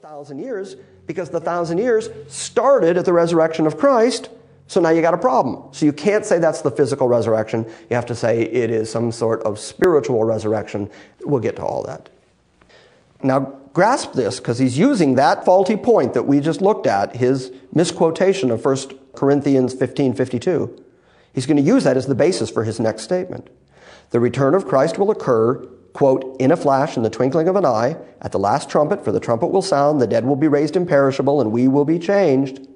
1,000 years because the 1,000 years started at the resurrection of Christ. So now you got a problem. So you can't say that's the physical resurrection. You have to say it is some sort of spiritual resurrection. We'll get to all that. Now grasp this, because he's using that faulty point that we just looked at, his misquotation of 1 Corinthians 15:52. He's going to use that as the basis for his next statement. The return of Christ will occur, quote, in a flash, in the twinkling of an eye, at the last trumpet, for the trumpet will sound, the dead will be raised imperishable, and we will be changed.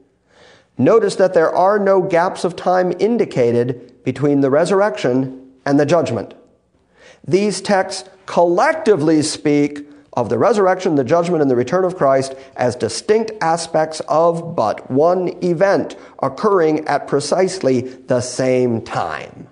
Notice that there are no gaps of time indicated between the resurrection and the judgment. These texts collectively speak of the resurrection, the judgment, and the return of Christ as distinct aspects of but one event occurring at precisely the same time.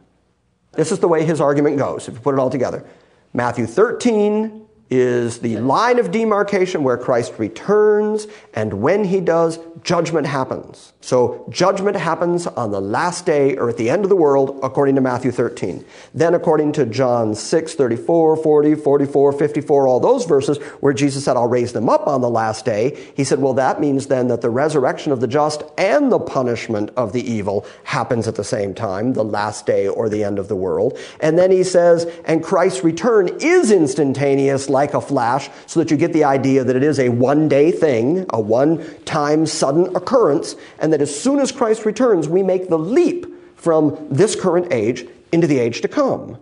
This is the way his argument goes, if you put it all together. Matthew 13 is the line of demarcation where Christ returns, and when he does, judgment happens. So judgment happens on the last day or at the end of the world, according to Matthew 13. Then according to John 6:34, 40, 44, 54, all those verses where Jesus said, I'll raise them up on the last day, he said, well, that means then that the resurrection of the just and the punishment of the evil happens at the same time, the last day or the end of the world. And then he says, and Christ's return is instantaneous like a flash, so that you get the idea that it is a one-day thing, a one-time sudden occurrence, and that as soon as Christ returns, we make the leap from this current age into the age to come.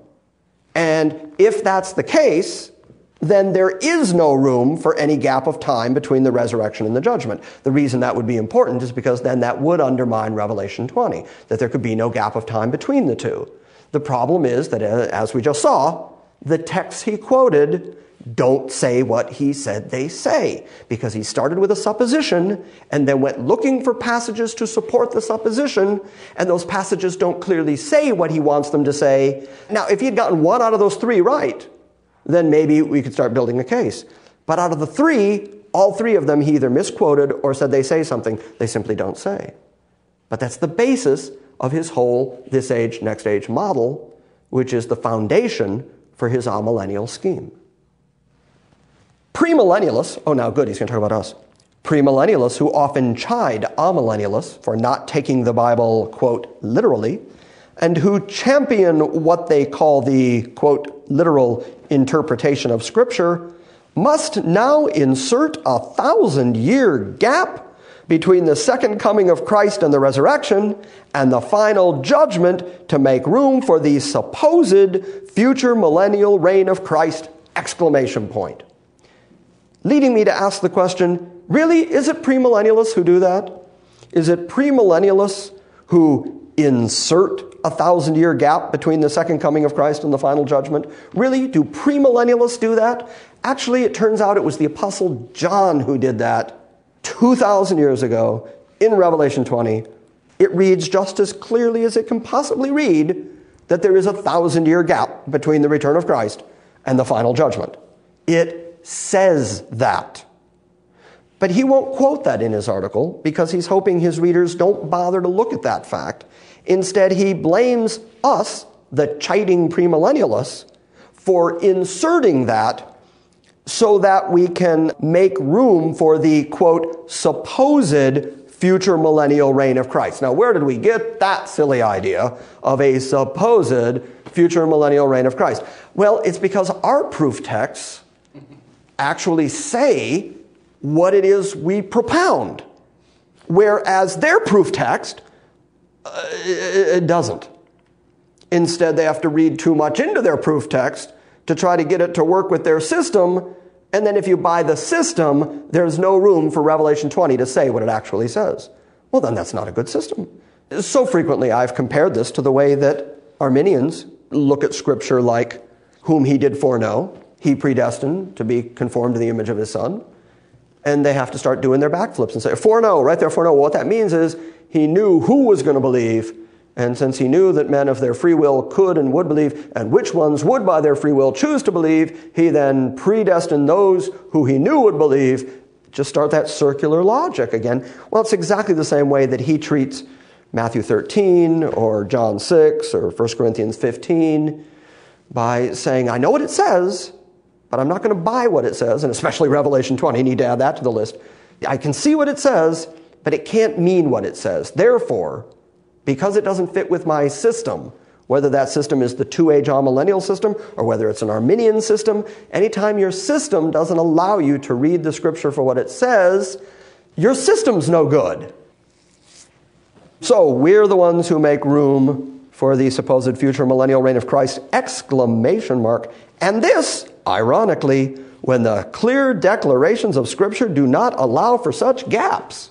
And if that's the case, then there is no room for any gap of time between the resurrection and the judgment. The reason that would be important is because then that would undermine Revelation 20, that there could be no gap of time between the two. The problem is that, as we just saw, the texts he quoted don't say what he said they say, because he started with a supposition and then went looking for passages to support the supposition, and those passages don't clearly say what he wants them to say. Now, if he had gotten one out of those three right, then maybe we could start building a case. But out of the three, all three of them he either misquoted or said they say something they simply don't say. But that's the basis of his whole this age, next age model, which is the foundation for his amillennial scheme. Premillennialists, oh now good, he's going to talk about us. Premillennialists who often chide amillennialists for not taking the Bible, quote, literally, and who champion what they call the, quote, literal interpretation of Scripture, must now insert a 1,000-year gap between the second coming of Christ and the resurrection and the final judgment to make room for the supposed future millennial reign of Christ, exclamation point. Leading me to ask the question, really, is it premillennialists who do that? Is it premillennialists who insert a 1,000-year gap between the second coming of Christ and the final judgment? Really, do premillennialists do that? Actually, it turns out it was the Apostle John who did that 2,000 years ago in Revelation 20. It reads just as clearly as it can possibly read that there is a 1,000-year gap between the return of Christ and the final judgment. It says that. But he won't quote that in his article because he's hoping his readers don't bother to look at that fact. Instead, he blames us, the chiding premillennialists, for inserting that so that we can make room for the, quote, supposed future millennial reign of Christ. Now, where did we get that silly idea of a supposed future millennial reign of Christ? Well, it's because our proof texts actually say what it is we propound, whereas their proof text, it doesn't. Instead, they have to read too much into their proof text to try to get it to work with their system, and then if you buy the system, there's no room for Revelation 20 to say what it actually says. Well, then that's not a good system. So frequently I've compared this to the way that Arminians look at Scripture like, whom he did foreknow, he predestined to be conformed to the image of his Son. And they have to start doing their backflips and say, foreknow, right there, foreknow. Well, what that means is he knew who was going to believe. And since he knew that men of their free will could and would believe, and which ones would by their free will choose to believe, he then predestined those who he knew would believe. Just start that circular logic again. Well, it's exactly the same way that he treats Matthew 13 or John 6 or 1 Corinthians 15 by saying, I know what it says, but I'm not going to buy what it says, and especially Revelation 20, you need to add that to the list. I can see what it says, but it can't mean what it says. Therefore, because it doesn't fit with my system, whether that system is the two-age amillennial system or whether it's an Arminian system, anytime your system doesn't allow you to read the Scripture for what it says, your system's no good. So we're the ones who make room for the supposed future millennial reign of Christ, ! And this, ironically, when the clear declarations of Scripture do not allow for such gaps.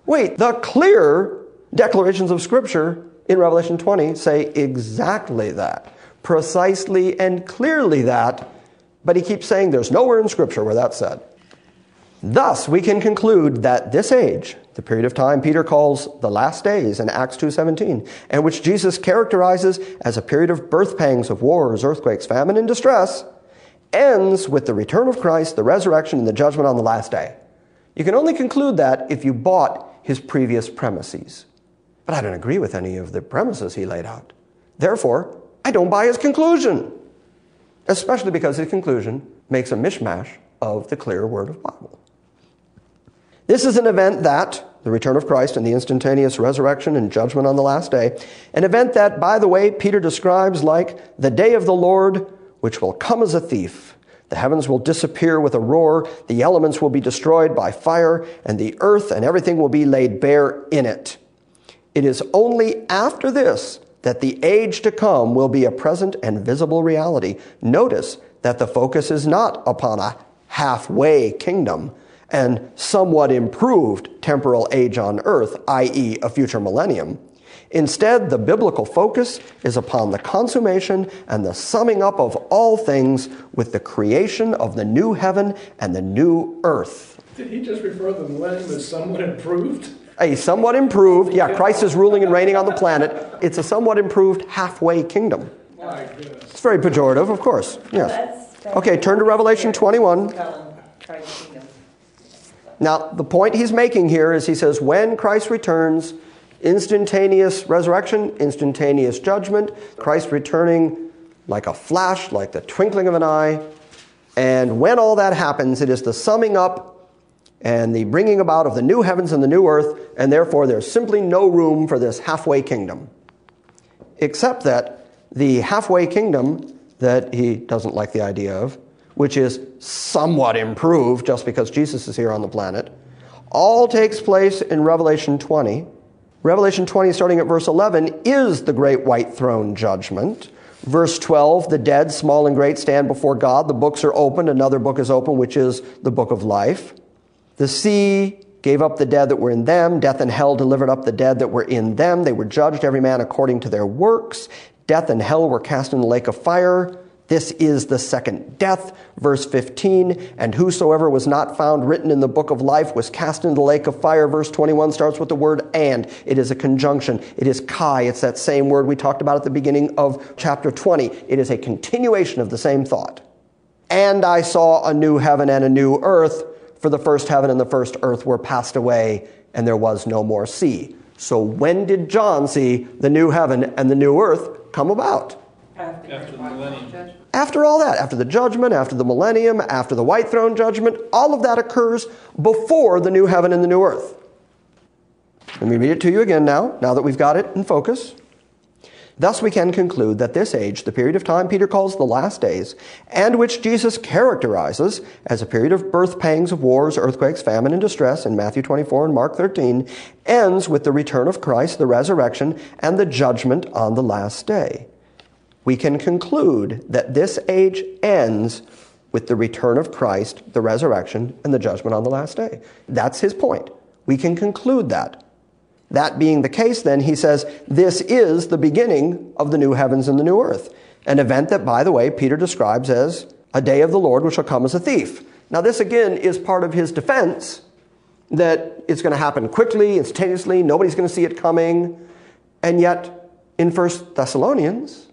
Wait, the clear declarations of Scripture in Revelation 20 say exactly that, precisely and clearly that, but he keeps saying there's nowhere in Scripture where that's said. Thus, we can conclude that this age, the period of time Peter calls the last days in Acts 2:17, and which Jesus characterizes as a period of birth pangs, of wars, earthquakes, famine, and distress, ends with the return of Christ, the resurrection, and the judgment on the last day. You can only conclude that if you bought his previous premises. But I don't agree with any of the premises he laid out. Therefore, I don't buy his conclusion, especially because his conclusion makes a mishmash of the clear word of Bible. This is an event that, the return of Christ and the instantaneous resurrection and judgment on the last day, an event that, by the way, Peter describes like the day of the Lord, which will come as a thief. The heavens will disappear with a roar, the elements will be destroyed by fire, and the earth and everything will be laid bare in it. It is only after this that the age to come will be a present and visible reality. Notice that the focus is not upon a halfway kingdom and somewhat improved temporal age on earth, i.e. a future millennium. Instead, the biblical focus is upon the consummation and the summing up of all things with the creation of the new heaven and the new earth. Did he just refer to the millennium as somewhat improved? A somewhat improved, yeah, Christ is ruling and reigning on the planet. It's a somewhat improved halfway kingdom. My goodness. It's very pejorative, of course, yes. Okay, turn to Revelation 21. Now, the point he's making here is he says, when Christ returns, instantaneous resurrection, instantaneous judgment, Christ returning like a flash, like the twinkling of an eye. And when all that happens, it is the summing up and the bringing about of the new heavens and the new earth, and therefore there's simply no room for this halfway kingdom. Except that the halfway kingdom that he doesn't like the idea of, which is somewhat improved just because Jesus is here on the planet, all takes place in Revelation 20. Revelation 20, starting at verse 11, is the great white throne judgment. Verse 12, the dead, small and great, stand before God. The books are opened. Another book is open, which is the book of life. The sea gave up the dead that were in them. Death and hell delivered up the dead that were in them. They were judged, every man according to their works. Death and hell were cast in the lake of fire. This is the second death. Verse 15, and whosoever was not found written in the book of life was cast into the lake of fire. Verse 21 starts with the word and. It is a conjunction. It is kai. It's that same word we talked about at the beginning of chapter 20. It is a continuation of the same thought. And I saw a new heaven and a new earth, for the first heaven and the first earth were passed away, and there was no more sea. So when did John see the new heaven and the new earth come about? After the millennium. After all that, after the judgment, after the millennium, after the white throne judgment, all of that occurs before the new heaven and the new earth. Let me read it to you again now that we've got it in focus. Thus we can conclude that this age, the period of time Peter calls the last days, and which Jesus characterizes as a period of birth pangs, of wars, earthquakes, famine, and distress in Matthew 24 and Mark 13, ends with the return of Christ, the resurrection, and the judgment on the last day. We can conclude that this age ends with the return of Christ, the resurrection, and the judgment on the last day. That's his point. We can conclude that. That being the case, then, he says, this is the beginning of the new heavens and the new earth. An event that, by the way, Peter describes as a day of the Lord which shall come as a thief. Now, this, again, is part of his defense, that it's going to happen quickly, instantaneously, nobody's going to see it coming. And yet, in 1 Thessalonians,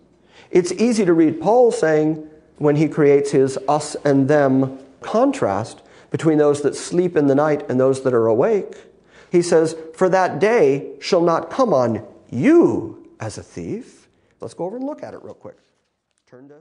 it's easy to read Paul saying, when he creates his us and them contrast between those that sleep in the night and those that are awake, he says, for that day shall not come on you as a thief. Let's go over and look at it real quick. Turn to